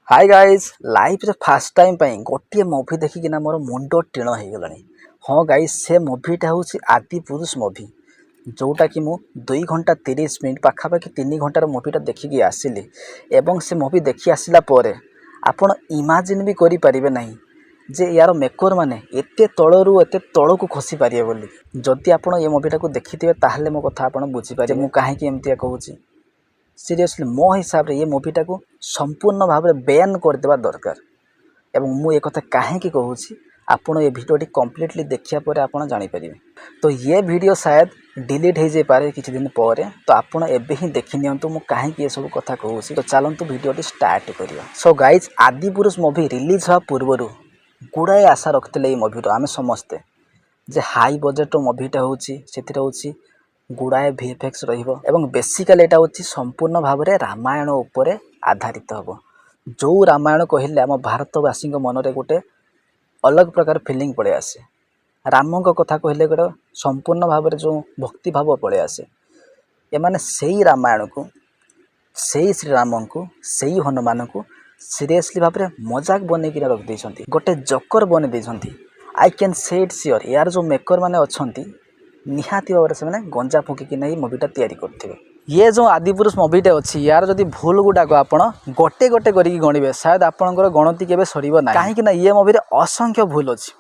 Hi guys life रे fast time गोटे movie देखिकिना मोर मुंड टीण हो गलानी। हाँ गाइज से मुवीटा हूँ आदि पुरुष मुवी जोटा कि मु 2 घंटा 30 मिनिट पाखापाखि 3 घंटार मुवीटा देखिकी आसिली एवं से मुवी देखी आसिला परे आपण इमाजिन भी करि परिबे नहीं जे यार मेकर माने एते तळरू एते तळकू खसी पारिए बोली। जदि आपण ये मुवीटा को देखिथिबे ताहले मो कथा आपण बुझी पारे मु काहे कि एमतिया कहूची। सीरियसली मो हिसाब रे ये मुवीटा को संपूर्ण भाव में बैन करदेवा दरकार एवं मु एक कथा काहे कि कहूची आपण ये वीडियोटी कंप्लीटली देखिया परे आपण जानि परिबे। तो ये वीडियो शायद डिलीट हो जाय पारे किछि दिन परे, तो आपण एबे ही देखि नियंतु मु काहे कि ये सब कथा कहूची। तो चलंतु वीडियोटी स्टार्ट करिया। सो गाइज आदि पुरुष मूवी रिलीज होआ पूर्वरु गुडाए आशा रखिले ये मूवी आमे समस्ते जे हाई बजेट मूवीटा होची सेथिरे होची गुड़ाए VFX रहिबो एवं बेसिकली एटा होची संपूर्ण भाव में रामायण उपरे आधारित हबो। जो रामायण कहले आम भारतवासी मन रे गोटे अलग प्रकार फीलिंग पड़े आसे। राम कथा कहले गोटे संपूर्ण भाव में जो भक्ति भाव पड़े आसे। एमाने सेई रामायण को सेई श्रीराम को सेई हनुमान को सीरियसली भाव में मजाक बने कि रख देछंती, गोटे जकर बने देछंती। I can say it sure यार जो मेकर माने अछंती निहाती भाव से गंजा फुंकी नहीं मुवीटा तैयारी करथिबे। ये जो आदिपुरुष मुवीटे अच्छी यार जदि भूल गुड़ाक आपण गोटे गोटे करिकी गणिबे शायद आपणकर गणति केबे सरीबो ना, काहे कि ना ये मुवी रे असंख्य भूल अछि।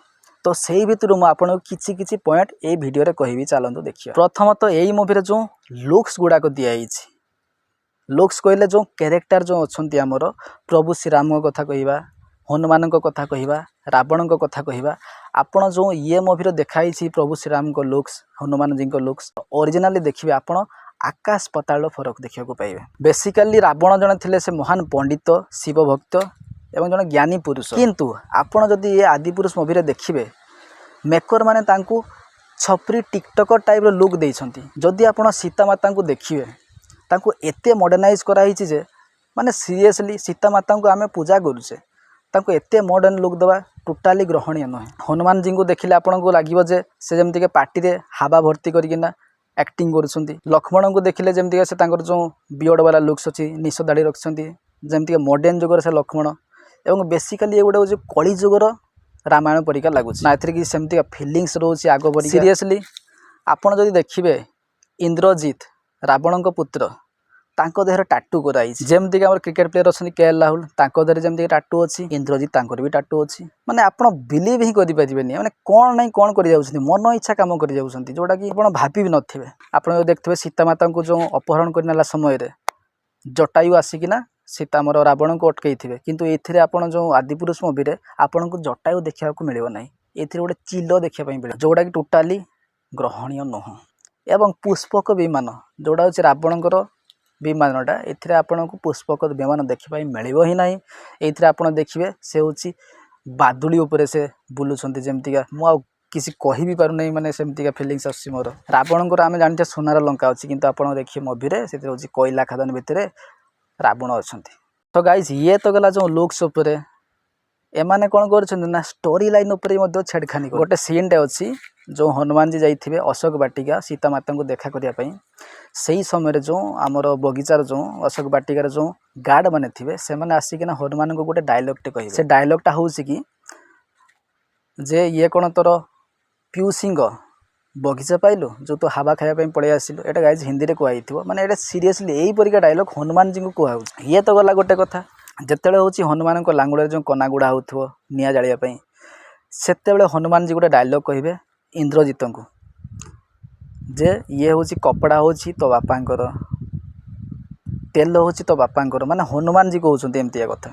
तो सेही भितरु मु आपन किछि किछि पॉइंट ए वीडियो रे कहबी, चलंतु देखियो। प्रथमत एई मुवी रे जो लुक्स गुड़ाक दिया हिछि, लुक्स कहले जो कैरेक्टर जो अछंती हमर प्रभु श्री राम कथा कहिबा, हनुमान कथा कहिबा, रावण कथा कहिबा, आपण जो ये मूवी देखाई प्रभु श्रीराम को लुक्स हनुमान जी को लुक्स ओरिजिनली देखिए आपण आकाश पताल फरक देखा पाइबे। बेसिकली रावण जने थिले से महान पंडित शिव भक्त एवं जने ज्ञानी पुरुष, किंतु आपण जदि ये आदि पुरुष मूवी देखिए मेकर माने तांकू छपरी टिकटकर टाइप रो लुक देइछंती। जदि आपण सीता माता को देखिए तांकू एते मॉडर्नाइज कराई जे माने सीरियसली सीता माता को आमे पूजा करूचे तांको एते मॉडर्न लुक दवा टोटाली ग्रहणीय नुहे। हनुमान जी को देखिले आपन को लागिबो जे से जेमति के पार्टी रे हावा भर्ती करिकिना एक्टिंग करूछंती। लक्ष्मण को देखिले जेमति के से तांकर जो बियर्ड वाला लुक्स अछि निश दाढ़ी रखछंती जेमति के मॉडर्न जुगर से लक्ष्मण एवं बेसिकली ये गोटे होछि कली जुगर रामायण परिका लागुछि ना, एथरे कि सेमति का फीलिंग्स रहउछि आगो परिका। सीरियसली आपन जदि देखिबे इंद्रजीत रावण को पुत्र तांको देहर टाटू कराई जेमति हमर क्रिकेट प्लेयर अछन KL राहुल तांको देहर जेमति टाटू अछि, इंद्रजीत तांकर भी टाटू अछि। माने आपण बिलीव ही करि परिबेनी माने कोन नै कोन करि जाउछथि मन इच्छा काम करि जाउछथि जोटा कि आपण भाबी भी नथिबे। आपण देखथिबे सीता माता को जो अपहरण करनेला समय रे जटायु आसिकिना सीता मोर रावण को अटकैथिबे, किंतु एथिरे आपण जो आदिपुरुष मूवी रे आपण को जटायु देखिया को मिलिबो नै। एथिरे गोटे चिलो देखिया पई मिले जोटा कि टोटाली ग्रहणीय नह। एवं पुष्पक विमान जोटा होछि रावणकर विमानटा एथिरे आपन को पुष्पक विमान देखिपाई मिलिबो ही नाही। एथिरे आपन देखिबे से होछि बादुली ऊपर से बुलुछंती जेमतिका मु आ किसी कहि भी पारु नै, माने सेमतिका फीलिंग्स आसी मोर। रावणकर आमे जानते सोनार लंका अछि, किंतु आपन देखिए मूवी रे सेथिरे होछि कोयला खदान भितरे रावण अछंती। तो गाइस ये तो गला जो लुक्स ऊपर एमाने कोन करछंती ना स्टोरी लाइन ऊपर मध्ये छेड़खानी गोटे सीन टे अछि जो हनुमान जी जाइथिबे अशोक वाटिका सीता माता को देखा करिया पई। सही समय जो आमर बगीचार जो अशोक वाटिकार जो गार्ड माने थिबे से माने आसिकिना हनुमान को गोटे डायलॉग टे कहिबे। से डायलॉगटा होउछि कि जे ये कोन तोर पियूसिंग बगीचा पाइलु जो तो हवा खाया पई पळे आसिलु। एटा गाइस हिंदी रे कहैथिबो माने एटा सीरियसली एई परिका डायलॉग हनुमान जी को कहउछि। ये तो गला गोटे कथा जेतेबेले होछि हनुमान को लांगुडे जो कना गुडा होउथबो निया जालिया पई सेतेबेले हनुमान जी गोटे डायलॉग कहिबे इंद्रजीत को जे ये होछि कपड़ा होछि तो बापांकर तेल होछि तो बापांकर, माने हनुमान जी कहउछन्ते एमतिया कथा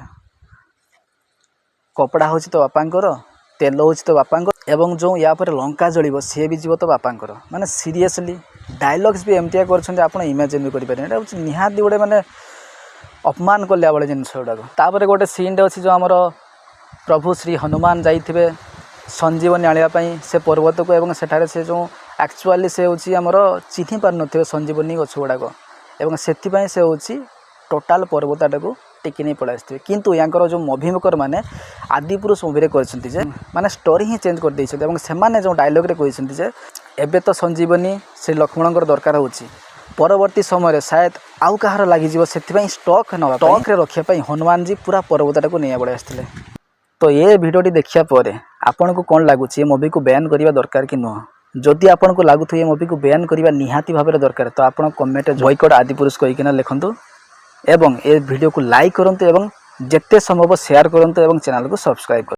कपड़ा होछि तो बापांकर तेल होछि तो बापांकर एवं जो या पर लंका जळिबो से भी जीव तो बापांकर। माने सीरियसली डायलॉग्स भी एमतिया करछन्ते आपण इमेजिन भी करि पारे। एटा होछि निहाती गोटे माने अपमान कल्या बळे जिनस उडाको। तापर गोटे सीन अछि जो हमर प्रभु श्री हनुमान जाइथिबे संजीवनी आलिया पई से पर्वत को एवं सेठारे से जो एक्चुअली से होछि हमर चिन्हि पार नथिबे संजीवनी गछ गुडाको एवं सेति पई से होछि टोटाल पर्वतटा को टेकी नै पळा आस्थिबे। किंतु यांकर जो मूवी मेकर माने आदिपुरुष मूवी रे करछन्ती जे माने स्टोरी ही चेंज कर दैछन्ती एवं सेमाने जो डायलॉग रे कहछन्ती जे एबे तो संजीवनी से लक्ष्मणकर दरकार होछि परवर्ती समय रे शायद आउ कहार लगिଯିବ ସେଥିପାଇଁ ଷ୍ଟକ୍ରେ ରଖିବା ପାଇଁ ହନୁମାନ जी पूरा पर्वतटाକୁ ନେଇ ପଳେଇ ଆସିଥିଲେ। तो ये भिडियोटी देखिया पर आपको कौन लगुच ये मूवी को बैन करने दरकार कि नुह जदि आपको लगुथ ये मूवी को बैन करने निहाती भाव में दरकार तो आप कमेंट बॉयकॉट आदिपुरुष कहीकिना लिखंतु एवं ये वीडियो को लाइक करंतु एवं जिते संभव शेयर करंतु एवं चैनल को सब्सक्राइब करंतु।